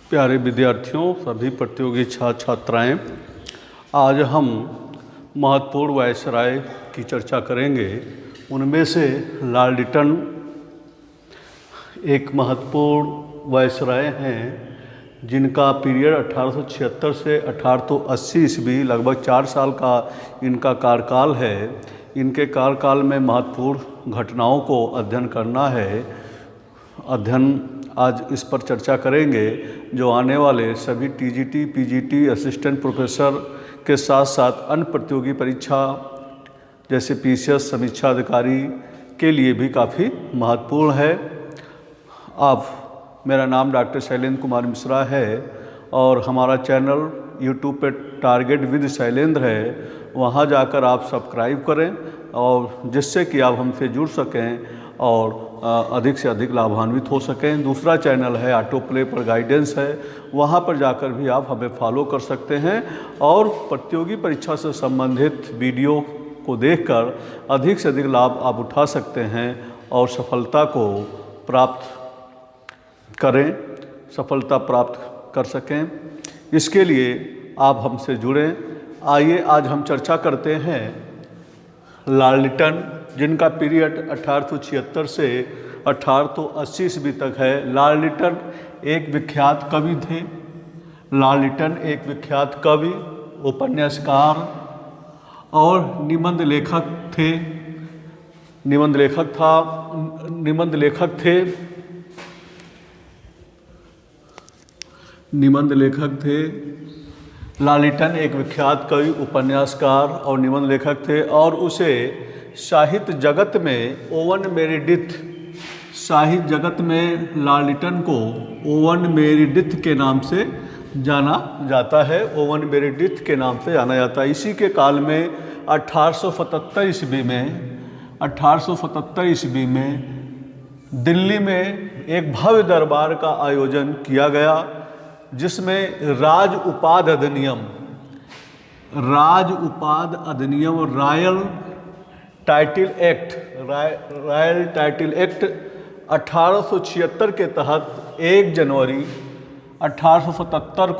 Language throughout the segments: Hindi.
प्यारे विद्यार्थियों, सभी प्रतियोगी छात्र छात्राएँ, आज हम महत्वपूर्ण वायसराय की चर्चा करेंगे। उनमें से लॉर्ड लिटन एक महत्वपूर्ण वायसराय हैं, जिनका पीरियड 1876 से 1880 ईस्वी, लगभग 4 साल का इनका कार्यकाल है। इनके कार्यकाल में महत्वपूर्ण घटनाओं को अध्ययन करना है। आज इस पर चर्चा करेंगे, जो आने वाले सभी टीजीटी, पीजीटी, असिस्टेंट प्रोफेसर के साथ साथ अन्य प्रतियोगी परीक्षा जैसे पीसीएस, समीक्षा अधिकारी के लिए भी काफ़ी महत्वपूर्ण है। मेरा नाम डॉक्टर शैलेंद्र कुमार मिश्रा है और हमारा चैनल यूट्यूब पे टारगेट विद शैलेंद्र है। वहाँ जाकर आप सब्सक्राइब करें और जिससे कि आप हमसे जुड़ सकें और अधिक से अधिक लाभान्वित हो सकें। दूसरा चैनल है ऑटो प्ले पर गाइडेंस है, वहाँ पर जाकर भी आप हमें फॉलो कर सकते हैं और प्रतियोगी परीक्षा से संबंधित वीडियो को देखकर अधिक से अधिक लाभ आप उठा सकते हैं और सफलता प्राप्त कर सकें। इसके लिए आप हमसे जुड़ें। आइए आज हम चर्चा करते हैं लॉर्ड लिटन, जिनका पीरियड 1876 से 1880 ईस्वी तक है। लॉर्ड लिटन एक विख्यात कवि थे। लॉर्ड लिटन एक विख्यात कवि, उपन्यासकार और निबंध लेखक थे। लॉर्ड लिटन एक विख्यात कवि, उपन्यासकार और निबंध लेखक थे और उसे साहित्य जगत में लॉर्ड लिटन को ओवन मेरिडिथ के नाम से जाना जाता है। ओवन मेरिडिथ के नाम से जाना जाता है। इसी के काल में 1877 ईस्वी में दिल्ली में एक भव्य दरबार का आयोजन किया गया, जिसमें राज उपाध अधिनियम, रॉयल टाइटल एक्ट 1876 के तहत 1 जनवरी 1877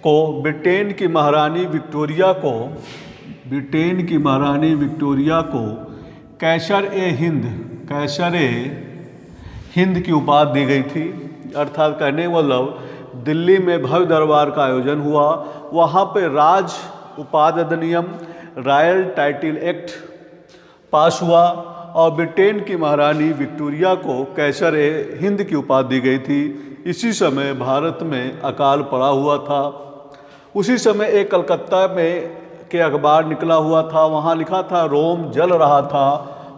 को ब्रिटेन की महारानी विक्टोरिया को कैसर ए हिंद की उपाधि दी गई थी। अर्थात कहने का मतलब, दिल्ली में भव्य दरबार का आयोजन हुआ, वहाँ पे राज उपाधि अधिनियम, रॉयल टाइटल एक्ट पास हुआ और ब्रिटेन की महारानी विक्टोरिया को कैसर ए हिंद की उपाधि दी गई थी। इसी समय भारत में अकाल पड़ा हुआ था। उसी समय एक कलकत्ता में के अखबार निकला हुआ था, वहाँ लिखा था रोम जल रहा था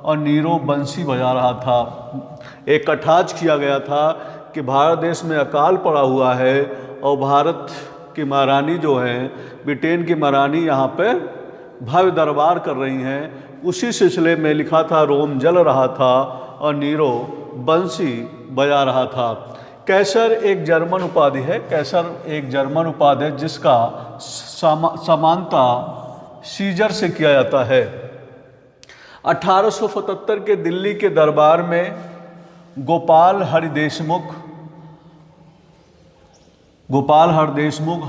और नीरो बंसी बजा रहा था। एक कटाक्ष किया गया था कि भारत देश में अकाल पड़ा हुआ है और भारत की महारानी जो है, ब्रिटेन की महारानी यहाँ पे भव्य दरबार कर रही हैं। उसी सिलसिले में लिखा था रोम जल रहा था और नीरो बंसी बजा रहा था। कैसर एक जर्मन उपाधि है, जिसका समानता सीजर से किया जाता है। 1877 के दिल्ली के दरबार में गोपाल हरि देशमुख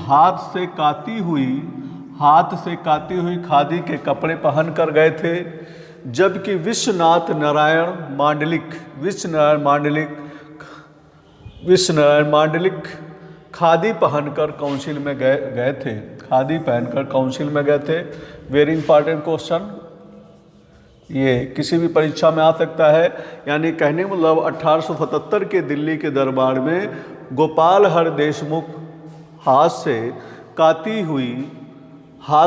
हाथ से काती हुई खादी के कपड़े पहन कर गए थे, जबकि विश्वनाथ नारायण मांडलिक खादी पहनकर काउंसिल में गए थे। वेरी इंपॉर्टेंट क्वेश्चन, ये किसी भी परीक्षा में आ सकता है। यानी कहने मतलब 1877 के दिल्ली के दरबार में गोपाल हर देशमुख हाथ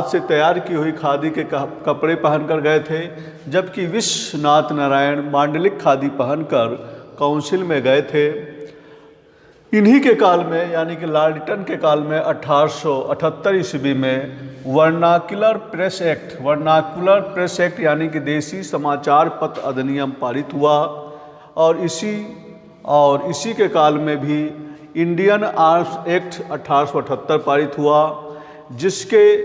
से तैयार की हुई खादी के कपड़े पहनकर गए थे, जबकि विश्वनाथ नारायण मांडलिक खादी पहनकर काउंसिल में गए थे। इन्हीं के काल में, यानी कि लॉर्ड लिटन के काल में 1878 ईस्वी में वर्नाक्युलर प्रेस एक्ट यानी कि देसी समाचार पत्र अधिनियम पारित हुआ और इसी के काल में भी इंडियन आर्म्स एक्ट 1878 पारित हुआ, जिसके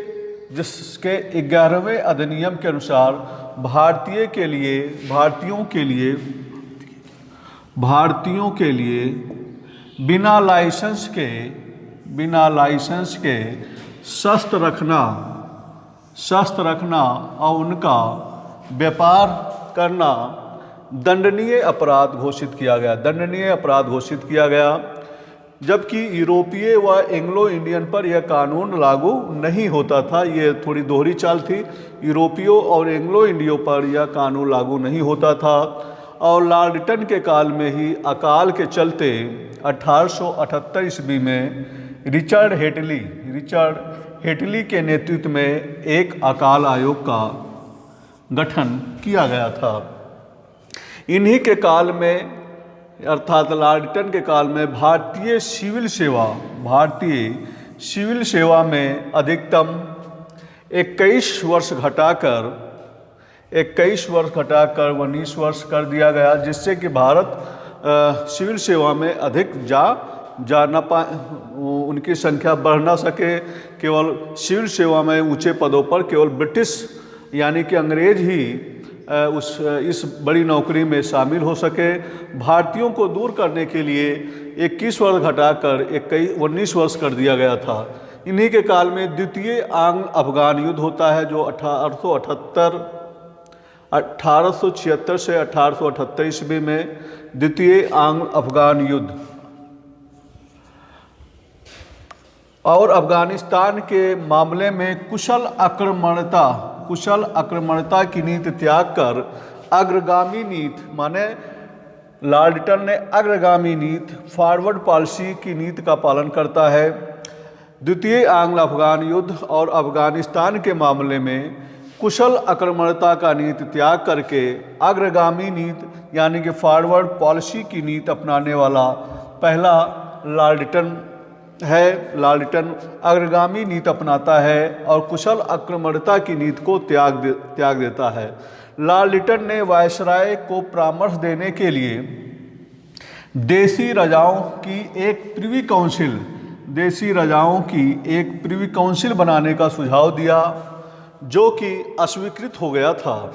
11वें अधिनियम के अनुसार भारतीयों के लिए बिना लाइसेंस के शस्त्र रखना और उनका व्यापार करना दंडनीय अपराध घोषित किया गया, जबकि यूरोपीय व एंग्लो इंडियन पर यह कानून लागू नहीं होता था। ये थोड़ी दोहरी चाल थी, यूरोपियों और एंग्लो इंडियो पर यह कानून लागू नहीं होता था। और लॉर्ड लिटन के काल में ही अकाल के चलते 1878 ईस्वी में रिचर्ड हेटली के नेतृत्व में एक अकाल आयोग का गठन किया गया था। इन्हीं के काल में अर्थात लॉर्ड लिटन के काल में भारतीय सिविल सेवा में अधिकतम 21 वर्ष घटाकर 19 वर्ष कर दिया गया, जिससे कि भारत सिविल सेवा में अधिक जा ना पाए, उनकी संख्या बढ़ ना सके। केवल सिविल सेवा में ऊंचे पदों पर केवल ब्रिटिश यानी कि अंग्रेज ही इस बड़ी नौकरी में शामिल हो सके। भारतीयों को दूर करने के लिए 21 वर्ष घटाकर 19 वर्ष कर दिया गया था। इन्हीं के काल में द्वितीय आंग्ल अफगान युद्ध होता है, जो 1876 से 1878 ईस्वी में द्वितीय आंग्ल अफगान युद्ध। और अफगानिस्तान के मामले में कुशल आक्रमणता की नीति त्याग कर अग्रगामी नीति, माने लॉर्ड लिटन ने अग्रगामी नीति फॉरवर्ड पॉलिसी की नीति का पालन करता है। द्वितीय आंग्ल अफगान युद्ध और अफगानिस्तान के मामले में कुशल आक्रमणता का नीति त्याग करके अग्रगामी नीति यानी कि फॉरवर्ड पॉलिसी की नीति अपनाने वाला पहला लॉर्ड लिटन है। लॉर्ड लिटन अग्रगामी नीति अपनाता है और कुशल आक्रमणता की नीति को त्याग देता है। लॉर्ड लिटन ने वायसराय को परामर्श देने के लिए देसी राजाओं की एक प्रिवी काउंसिल बनाने का सुझाव दिया, जो कि अस्वीकृत हो गया था।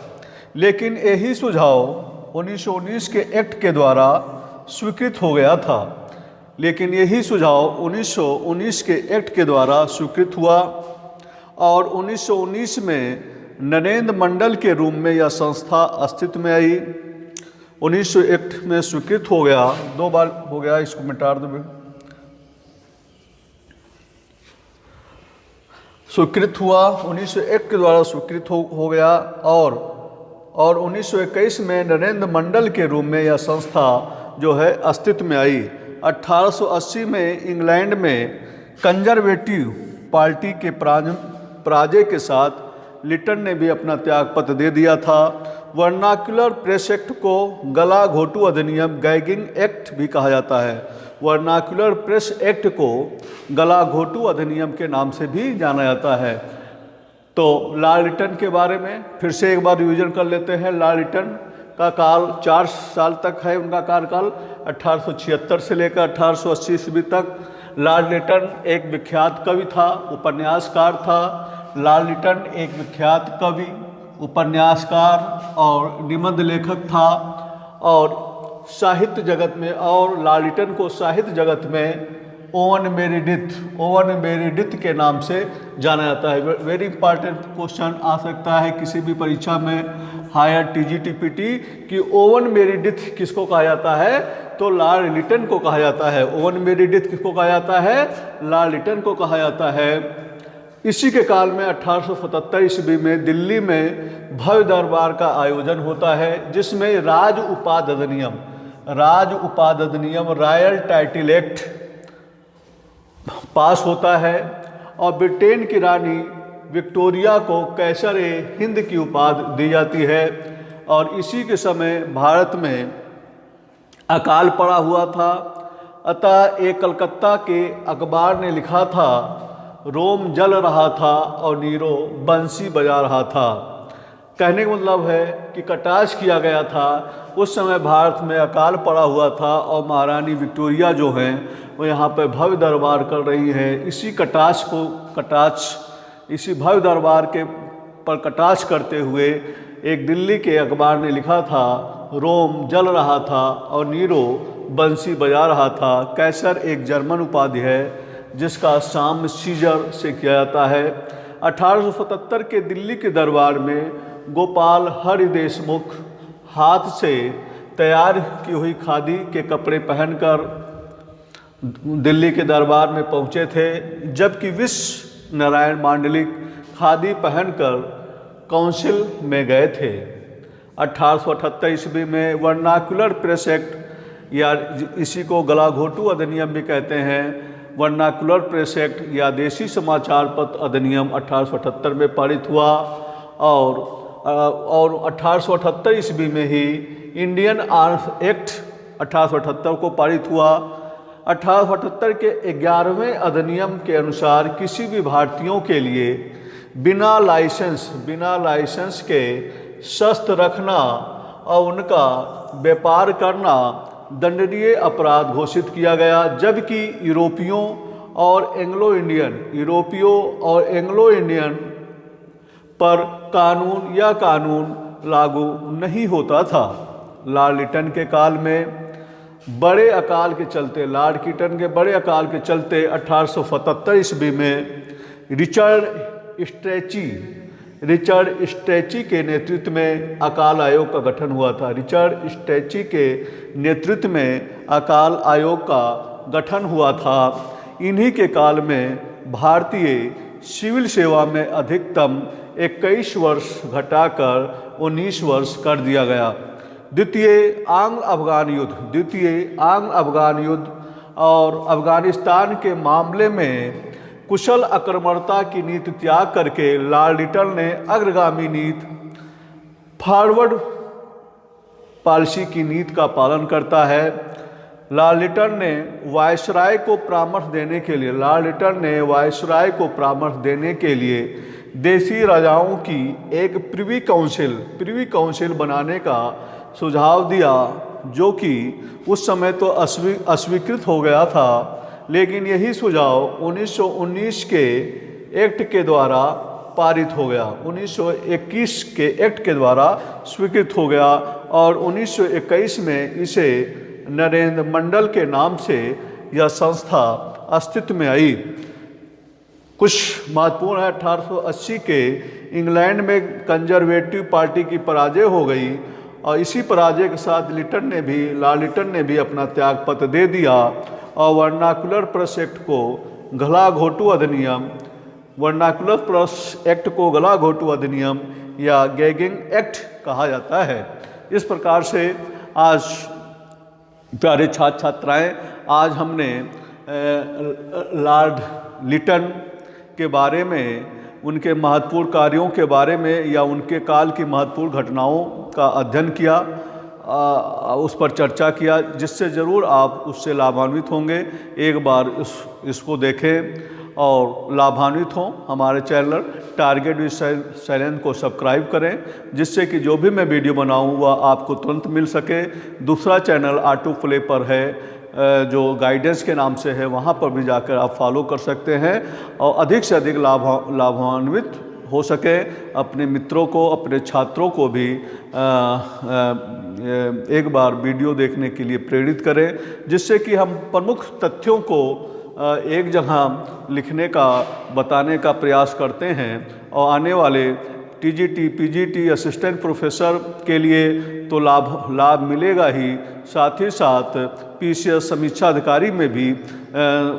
लेकिन यही सुझाव 1919 के एक्ट के द्वारा स्वीकृत हो गया था। 1919 के एक्ट के द्वारा स्वीकृत हुआ और 1919 में नरेंद्र मंडल के रूप में यह संस्था अस्तित्व में आई। 1901 में स्वीकृत हो गया, 2 बार हो गया, इसको मिटा दो। स्वीकृत हुआ, 1901 के द्वारा स्वीकृत हो गया और 1921 में नरेंद्र मंडल के रूप में यह संस्था जो है अस्तित्व में आई। 1880 में इंग्लैंड में कंजर्वेटिव पार्टी के पराजय के साथ लिटन ने भी अपना त्यागपत्र दे दिया था। वर्नाक्युलर प्रेस एक्ट को गला घोटू अधिनियम गैगिंग एक्ट भी कहा जाता है। वर्नाक्युलर प्रेस एक्ट को गला घोटू अधिनियम के नाम से भी जाना जाता है। तो लॉर्ड लिटन के बारे में फिर से एक बार रिवीजन कर लेते हैं। लॉर्ड लिटन का काल 4 साल तक है, उनका कार्यकाल 1876 से लेकर 1880 ईस्वी तक। लॉर्ड लिटन एक विख्यात कवि था, उपन्यासकार था। लॉर्ड लिटन एक विख्यात कवि, उपन्यासकार और निबंध लेखक था और साहित्य जगत में, और लॉर्ड लिटन को साहित्य जगत में ओवन मेरिडिथ के नाम से जाना जाता है। वेरी इंपॉर्टेंट क्वेश्चन आ सकता है किसी भी परीक्षा में, हायर टीजीटीपीटी, कि ओवन मेरिडिथ किसको कहा जाता है? तो लॉर्ड लिटन को कहा जाता है। ओवन मेरिडिथ किसको कहा जाता है? लॉर्ड लिटन को कहा जाता है। इसी के काल में 1877 ईस्वी में दिल्ली में भव्य दरबार का आयोजन होता है, जिसमें राज उपाधि अधिनियम रॉयल टाइटल एक्ट पास होता है और ब्रिटेन की रानी विक्टोरिया को कैसर ए हिंद की उपाधि दी जाती है। और इसी के समय भारत में अकाल पड़ा हुआ था। अतः एक कलकत्ता के अखबार ने लिखा था, रोम जल रहा था और नीरो बंसी बजा रहा था। कहने का मतलब है कि कटाक्ष किया गया था। उस समय भारत में अकाल पड़ा हुआ था और महारानी विक्टोरिया जो हैं वो यहाँ पर भव्य दरबार कर रही हैं। इसी भव्य दरबार के पर कटाक्ष करते हुए एक दिल्ली के अखबार ने लिखा था, रोम जल रहा था और नीरो बंसी बजा रहा था। कैसर एक जर्मन उपाधि है जिसका साम्य सीजर से किया जाता है। 1877 के दिल्ली के दरबार में गोपाल हरि देशमुख हाथ से तैयार की हुई खादी के कपड़े पहनकर दिल्ली के दरबार में पहुँचे थे, जबकि विश्व नारायण मांडलिक खादी पहनकर काउंसिल में गए थे। 1878 ईस्वी में वर्नाकुलर प्रेस एक्ट या इसी को गलाघोटू अधिनियम भी कहते हैं, वर्नाकुलर प्रेस एक्ट या देसी समाचार पत्र अधिनियम 1878 में पारित हुआ और 1878 ईस्वी में ही इंडियन आर्म्स एक्ट 1878 को पारित हुआ। 1878 के 11वें अधिनियम के अनुसार किसी भी भारतीयों के लिए बिना लाइसेंस के शस्त्र रखना और उनका व्यापार करना दंडनीय अपराध घोषित किया गया, जबकि यूरोपियों और एंग्लो इंडियन पर कानून लागू नहीं होता था। लॉर्ड लिटन के काल में बड़े अकाल के चलते 1877 ईस्वी में रिचर्ड स्ट्रेची के नेतृत्व में अकाल आयोग का गठन हुआ था। रिचर्ड स्ट्रेची के नेतृत्व में अकाल आयोग का गठन हुआ था। इन्हीं के काल में भारतीय सिविल सेवा में अधिकतम 21 वर्ष घटाकर 19 वर्ष कर दिया गया। द्वितीय आंग्ल अफगान युद्ध और अफगानिस्तान के मामले में कुशल आक्रमणता की नीति त्याग करके लॉर्ड लिटन ने अग्रगामी नीति फॉरवर्ड पॉलिसी की नीति का पालन करता है। लॉर्ड लिटन ने वायसराय को परामर्श देने के लिए देसी राजाओं की एक प्रिवी काउंसिल बनाने का सुझाव दिया, जो कि उस समय तो अस्वीकृत हो गया था, लेकिन यही सुझाव 1919 के एक्ट के द्वारा पारित हो गया, 1921 के एक्ट के द्वारा स्वीकृत हो गया और 1921 में इसे नरेंद्र मंडल के नाम से यह संस्था अस्तित्व में आई। कुछ महत्वपूर्ण है, 1880 के इंग्लैंड में कंजर्वेटिव पार्टी की पराजय हो गई और इसी पराजय के साथ लॉर्ड लिटन ने भी अपना त्यागपत्र दे दिया और वर्नाकुलर प्रेस एक्ट को गलाघोटू अधिनियम या गैगिंग एक्ट कहा जाता है। इस प्रकार से आज प्यारे छात्र छात्राएं, आज हमने लॉर्ड लिटन के बारे में, उनके महत्वपूर्ण कार्यों के बारे में या उनके काल की महत्वपूर्ण घटनाओं का अध्ययन किया, उस पर चर्चा किया, जिससे ज़रूर आप उससे लाभान्वित होंगे। एक बार इसको देखें और लाभान्वित हों। हमारे चैनल टारगेट विद शैलेंद्र को सब्सक्राइब करें, जिससे कि जो भी मैं वीडियो बनाऊं वह आपको तुरंत मिल सके। दूसरा चैनल ऑटो प्ले पर है, जो गाइडेंस के नाम से है, वहाँ पर भी जाकर आप फॉलो कर सकते हैं और अधिक से अधिक लाभान्वित हो सके। अपने मित्रों को, अपने छात्रों को भी एक बार वीडियो देखने के लिए प्रेरित करें, जिससे कि हम प्रमुख तथ्यों को एक जगह लिखने का, बताने का प्रयास करते हैं और आने वाले टीजीटी, पीजीटी, असिस्टेंट प्रोफेसर के लिए तो लाभ मिलेगा ही, साथ ही साथ पीसीएस समीक्षा अधिकारी में भी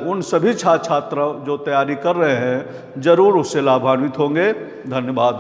उन सभी छात्र जो तैयारी कर रहे हैं ज़रूर उससे लाभान्वित होंगे। धन्यवाद।